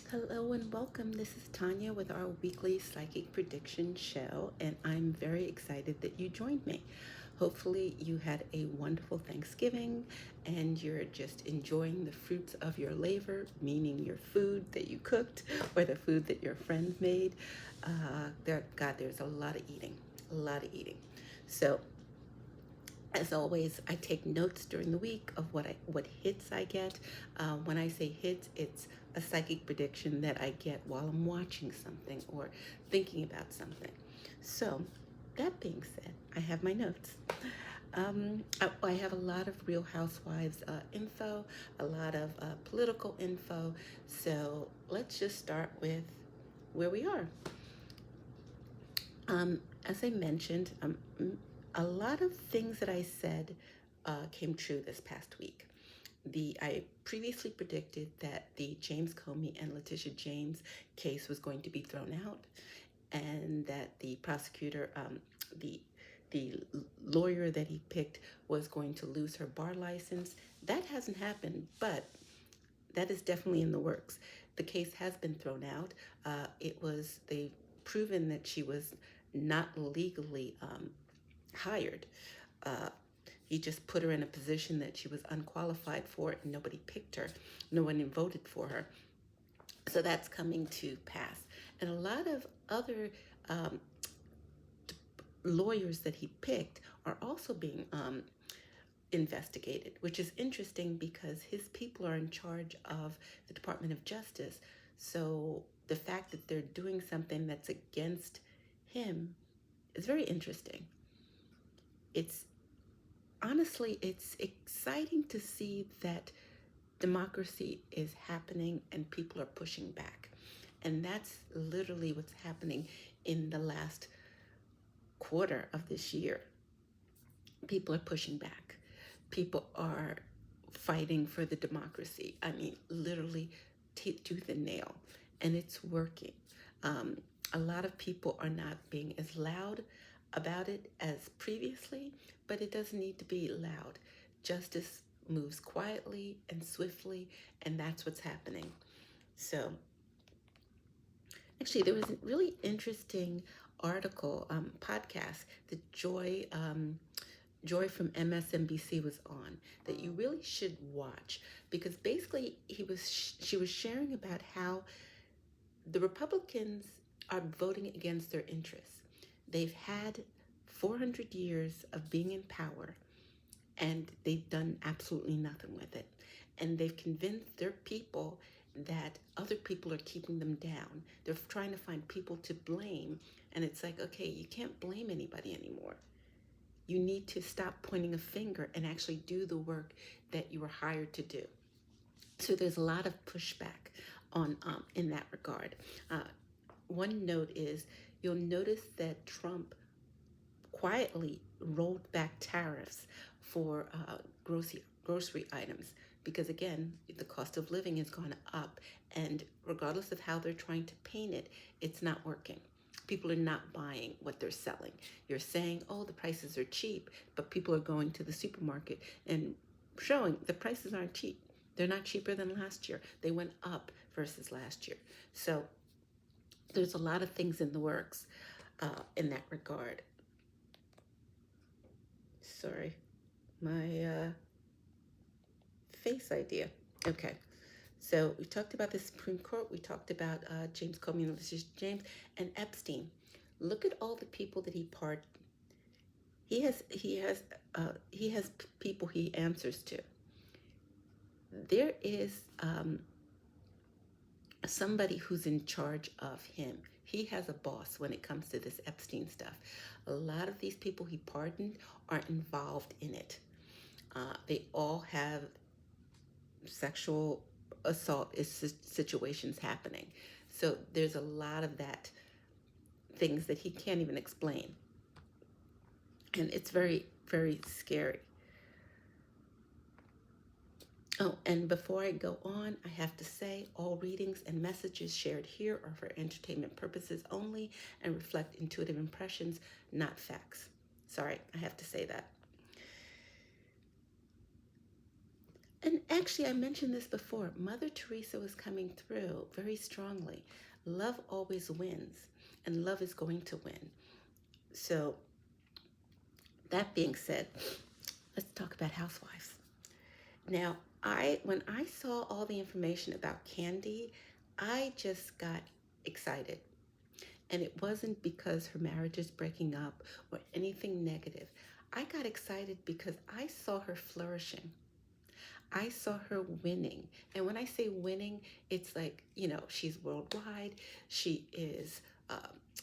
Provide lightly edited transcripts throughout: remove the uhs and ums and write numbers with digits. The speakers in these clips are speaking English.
Hello and welcome. This is Tanya with our weekly psychic prediction show, and I'm very excited that you joined me. Hopefully, you had a wonderful Thanksgiving and you're just enjoying the fruits of your labor, meaning your food that you cooked or the food that your friends made. There's a lot of eating, a lot of eating. So, as always, I take notes during the week of what hits I get. When I say hits, it's a psychic prediction that I get while I'm watching something or thinking about something. So, that being said, I have my notes. I have a lot of Real Housewives info, a lot of political info. So let's just start with where we are. As I mentioned, a lot of things that I said came true this past week. I previously predicted that the James Comey and Letitia James case was going to be thrown out, and that the prosecutor, the lawyer that he picked, was going to lose her bar license. That hasn't happened, but that is definitely in the works. The case has been thrown out. They've proven that she was not legally hired. Uh, he just put her in a position that she was unqualified for, and nobody picked her. No one voted for her. So that's coming to pass. And a lot of other lawyers that he picked are also being investigated, which is interesting because his people are in charge of the Department of Justice. So the fact that they're doing something that's against him is very interesting. It's honestly, it's exciting to see that democracy is happening and people are pushing back. And that's literally what's happening in the last quarter of this year. People are pushing back. People are fighting for the democracy. I mean, literally tooth and nail. And it's working. A lot of people are not being as loud about it as previously, but it doesn't need to be loud. Justice moves quietly and swiftly, and that's what's happening. So, actually, there was a really interesting article, podcast that Joy from MSNBC was on that you really should watch, because basically she was sharing about how the Republicans are voting against their interests. They've had 400 years of being in power, and they've done absolutely nothing with it. And they've convinced their people that other people are keeping them down. They're trying to find people to blame. And it's like, okay, you can't blame anybody anymore. You need to stop pointing a finger and actually do the work that you were hired to do. So there's a lot of pushback on in that regard. One note is you'll notice that Trump quietly rolled back tariffs for grocery items, because again, the cost of living has gone up, and regardless of how they're trying to paint it, it's not working. People are not buying what they're selling. You're saying, oh, the prices are cheap, but people are going to the supermarket and showing the prices aren't cheap. They're not cheaper than last year. They went up versus last year. So there's a lot of things in the works in that regard. Sorry, my face idea. Okay. So we talked about the Supreme Court. We talked about James Comey and Letitia James and Epstein. Look at all the people that he pardoned. He has people he answers to. There is somebody who's in charge of him. He has a boss when it comes to this Epstein stuff. A lot of these people he pardoned are involved in it. They all have sexual assault situations happening. So there's a lot of that, things that he can't even explain. And it's very, very scary. Oh, and before I go on, I have to say all readings and messages shared here are for entertainment purposes only and reflect intuitive impressions, not facts. Sorry, I have to say that. And actually, I mentioned this before. Mother Teresa was coming through very strongly. Love always wins, and love is going to win. So, that being said, let's talk about Housewives. Now, when I saw all the information about Kandi, I just got excited. And it wasn't because her marriage is breaking up or anything negative. I got excited because I saw her flourishing. I saw her winning. And when I say winning, it's like, she's worldwide. She is,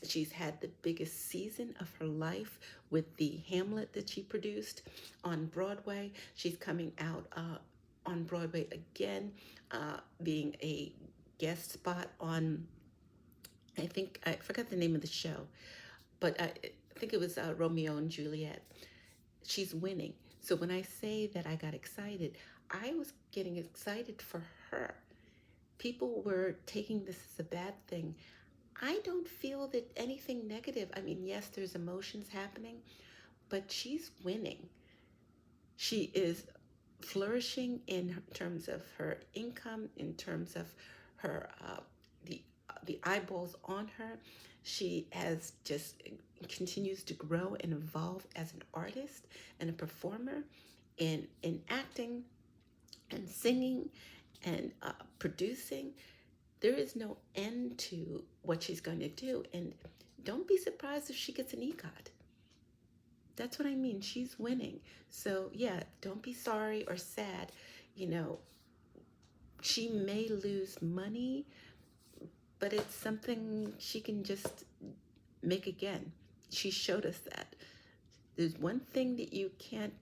she's had the biggest season of her life with the Hamlet that she produced on Broadway. She's coming out on Broadway again, being a guest spot on, I forgot the name of the show, but I think it was Romeo and Juliet. She's winning. So when I say that I got excited, I was getting excited for her. People were taking this as a bad thing. I don't feel that anything negative. I mean, yes, there's emotions happening, but she's winning. She is flourishing in terms of her income, in terms of her the the eyeballs on her. She has just continues to grow and evolve as an artist and a performer in acting and singing and producing. There is no end to what she's going to do, and don't be surprised if she gets an EGOT. That's what I mean. She's winning. So, yeah, don't be sorry or sad. You know, she may lose money, but it's something she can just make again. She showed us that. There's one thing that you can't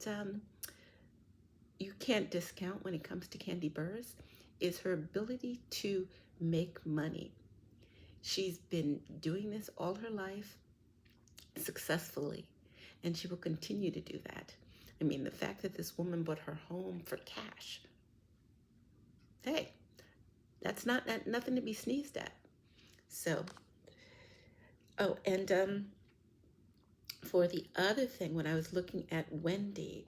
discount when it comes to Kandi Burros is her ability to make money. She's been doing this all her life successfully, and she will continue to do that. I mean, the fact that this woman bought her home for cash, hey, that's not nothing to be sneezed at. So, oh, and for the other thing, when I was looking at Wendy,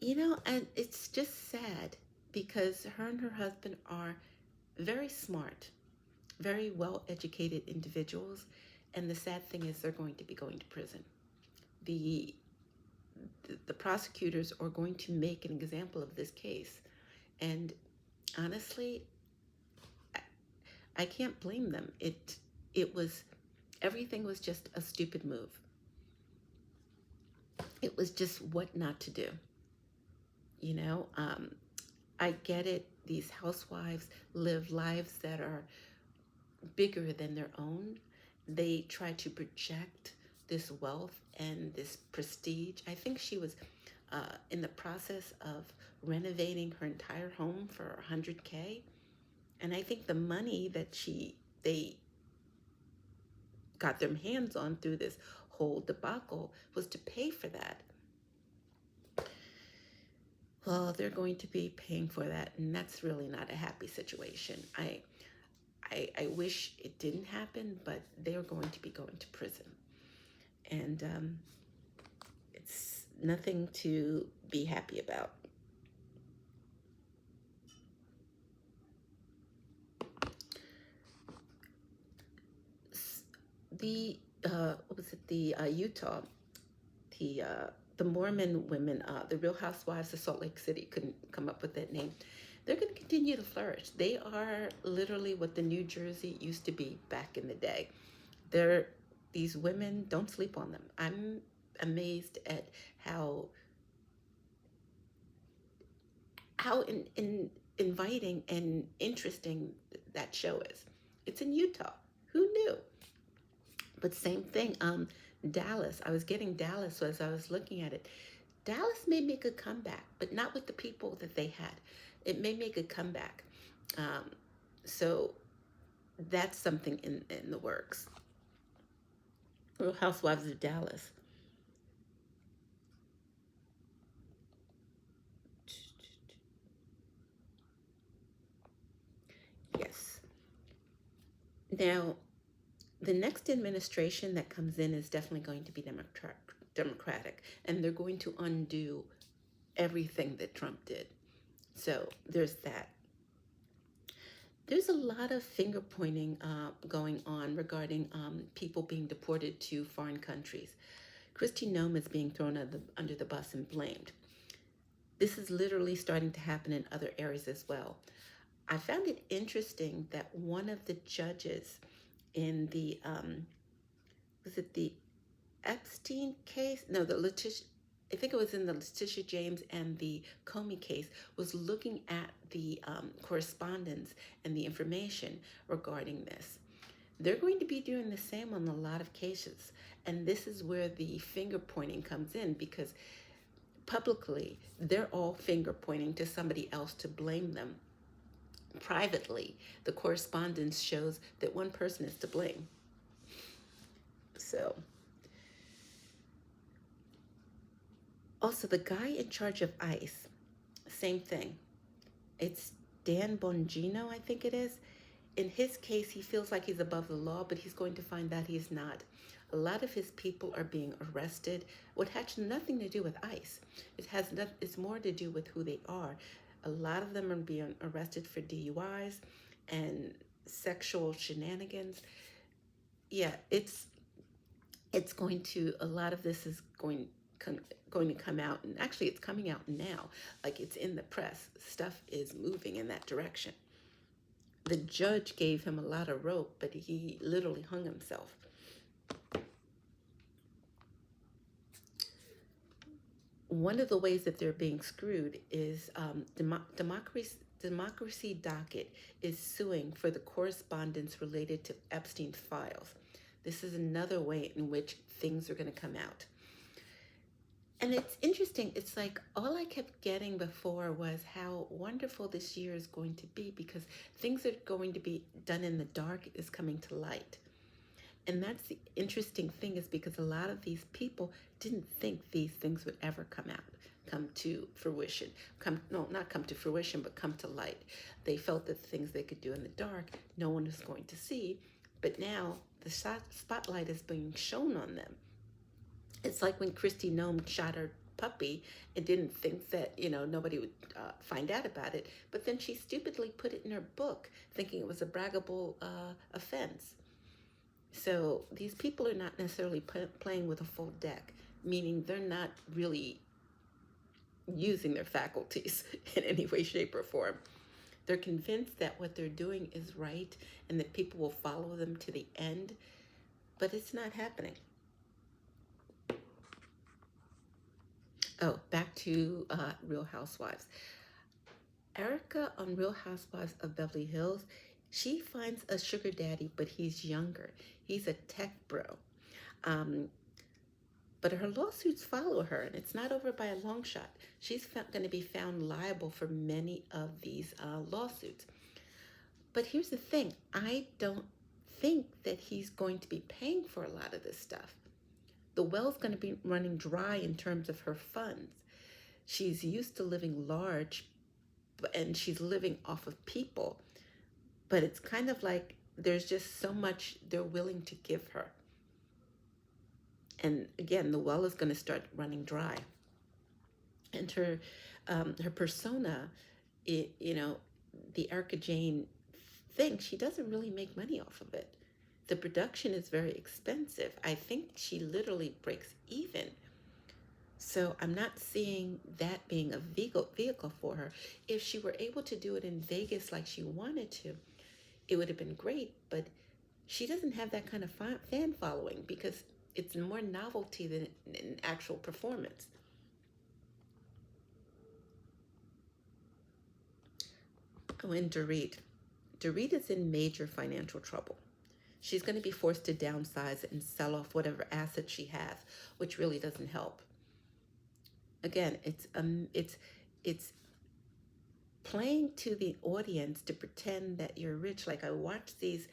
and it's just sad because her and her husband are very smart, very well educated individuals, and the sad thing is they're going to be going to prison. The the prosecutors are going to make an example of this case, and honestly, I can't blame them. It was everything was just a stupid move. It was just what not to do. You know, I get it. These housewives live lives that are bigger than their own. They try to project this wealth and this prestige. I think she was in the process of renovating her entire home for $100K, and I think the money that they got their hands on through this whole debacle was to pay for that. Well, they're going to be paying for that, and that's really not a happy situation. I wish it didn't happen, but they're going to be going to prison, and it's nothing to be happy about. The what was it? The Utah, the Mormon women, the Real Housewives of Salt Lake City, couldn't come up with that name. They're going to continue to flourish. They are literally what the New Jersey used to be back in the day. These women, don't sleep on them. I'm amazed at how inviting and interesting that show is. It's in Utah. Who knew? But same thing, Dallas. I was getting Dallas as I was looking at it. Dallas may make a comeback, but not with the people that they had. It may make a comeback. So that's something in the works. Real Housewives of Dallas. Yes. Now, the next administration that comes in is definitely going to be Democratic, and they're going to undo everything that Trump did. So there's that. There's a lot of finger pointing going on regarding people being deported to foreign countries. Kristi Noem is being thrown under the bus and blamed. This is literally starting to happen in other areas as well. I found it interesting that one of the judges in the, was it the Epstein case? No, the Letitia, I think it was in the Letitia James and the Comey case, was looking at the correspondence and the information regarding this. They're going to be doing the same on a lot of cases. And this is where the finger pointing comes in, because publicly, they're all finger pointing to somebody else to blame them. Privately, the correspondence shows that one person is to blame. So, also the guy in charge of ICE, same thing. It's Dan Bongino, I think it is. In his case, he feels like he's above the law, but he's going to find that he's not. A lot of his people are being arrested, what has nothing to do with ICE. It's more to do with who they are. A lot of them are being arrested for DUIs and sexual shenanigans. Yeah, it's going to, a lot of this is going to come out, and actually it's coming out now. Like, it's in the press. Stuff is moving in that direction. The judge gave him a lot of rope, but he literally hung himself. One of the ways that they're being screwed is Democracy Docket is suing for the correspondence related to Epstein files. This is another way in which things are going to come out. And it's interesting. It's like all I kept getting before was how wonderful this year is going to be, because things are going to be done in the dark is coming to light. And that's the interesting thing, is because a lot of these people didn't think these things would ever come to fruition. Not come to fruition, but come to light. They felt that the things they could do in the dark, no one was going to see. But now the spotlight is being shown on them. It's like when Kristi Noem shot her puppy and didn't think that, nobody would find out about it. But then she stupidly put it in her book, thinking it was a braggable offense. So these people are not necessarily playing with a full deck, meaning they're not really using their faculties in any way, shape, or form. They're convinced that what they're doing is right and that people will follow them to the end, but it's not happening. Oh, back to Real Housewives. Erica on Real Housewives of Beverly Hills, she finds a sugar daddy, but he's younger. He's a tech bro. But her lawsuits follow her, and it's not over by a long shot. She's going to be found liable for many of these lawsuits. But here's the thing. I don't think that he's going to be paying for a lot of this stuff. The well's going to be running dry in terms of her funds. She's used to living large, and she's living off of people. But it's kind of like there's just so much they're willing to give her. And again, the well is going to start running dry. And her persona, the Erica Jane thing, she doesn't really make money off of it. The production is very expensive. I think she literally breaks even. So I'm not seeing that being a vehicle for her. If she were able to do it in Vegas like she wanted to, it would have been great. But she doesn't have that kind of fan following, because it's more novelty than an actual performance. Oh, and Dorit. Dorit is in major financial trouble. She's going to be forced to downsize and sell off whatever assets she has, which really doesn't help. Again, it's playing to the audience to pretend that you're rich. Like, I watch these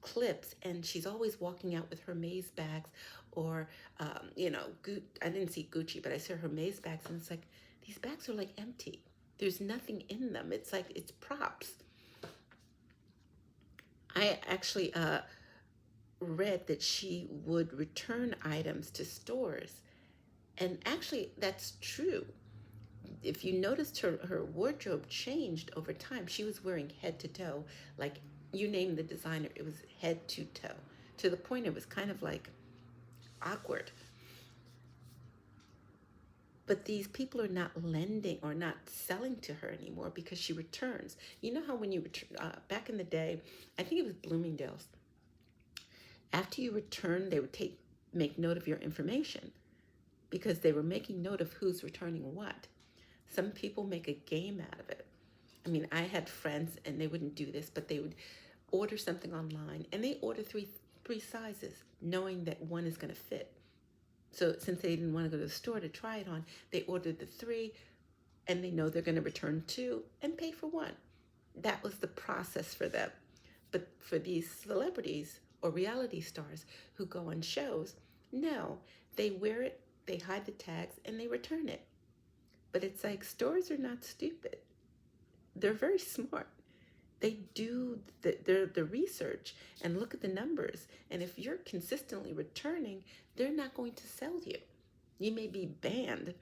clips, and she's always walking out with Hermes bags, or I didn't see Gucci, but I saw Hermes bags, and it's like, these bags are like empty. There's nothing in them. It's like it's props. I actually read that she would return items to stores, and actually that's true. if you noticed, her wardrobe changed over time. She was wearing head to toe, like you name the designer, it was head to toe, to the point it was kind of like awkward. But these people are not lending or not selling to her anymore because she returns. You know how when you return, back in the day, I think it was Bloomingdale's, after you return, they would make note of your information because they were making note of who's returning what. Some people make a game out of it. I mean, I had friends and they wouldn't do this, but they would order something online and they order three sizes, knowing that one is going to fit. So since they didn't want to go to the store to try it on, they ordered the three and they know they're going to return two and pay for one. That was the process for them. But for these celebrities or reality stars who go on shows, no, they wear it, they hide the tags, and they return it. But it's like stores are not stupid. They're very smart. They do the research and look at the numbers. And if you're consistently returning, they're not going to sell you. You may be banned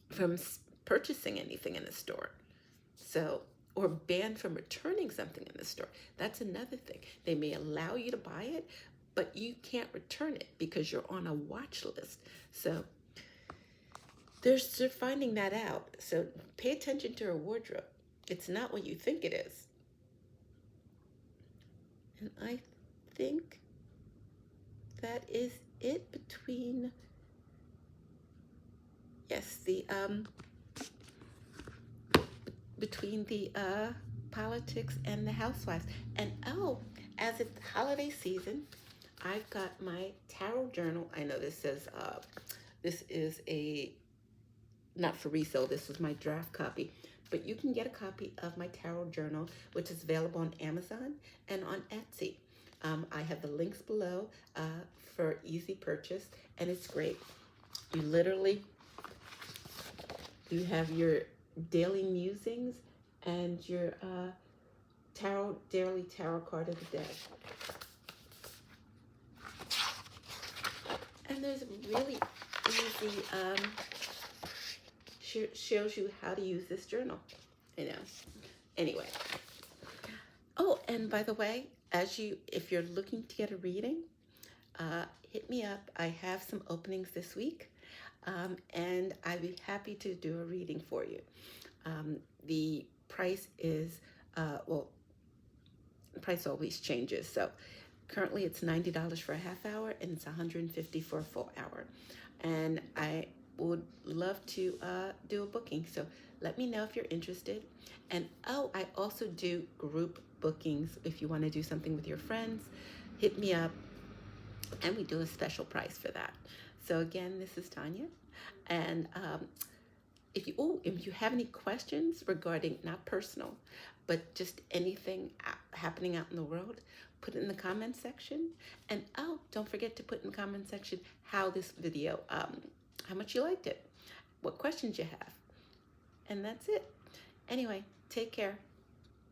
from purchasing anything in the store. So, or banned from returning something in the store. That's another thing. They may allow you to buy it, but you can't return it because you're on a watch list. So they're finding that out. So pay attention to her wardrobe. It's not what you think it is. And I think that is it between, yes, between the politics and the Housewives. And oh, as it's holiday season, I've got my tarot journal. I know this says, this is not for resale, this is my draft copy. But you can get a copy of my tarot journal, which is available on Amazon and on Etsy. I have the links below for easy purchase, and it's great. You have your daily musings and your daily tarot card of the day. And there's really easy, shows you how to use this journal, Anyway. Oh, and by the way, if you're looking to get a reading, hit me up. I have some openings this week, and I'd be happy to do a reading for you. The price is, the price always changes. So currently it's $90 for a half hour, and it's $150 for a full hour. And I would love to do a booking. So let me know if you're interested. And oh, I also do group bookings. If you want to do something with your friends, hit me up and we do a special price for that. So again, this is Tanya. And if you have any questions regarding, not personal, but just anything happening out in the world, put it in the comment section. And oh, don't forget to put in the comment section how this video, how much you liked it, what questions you have. And that's it. Anyway, take care.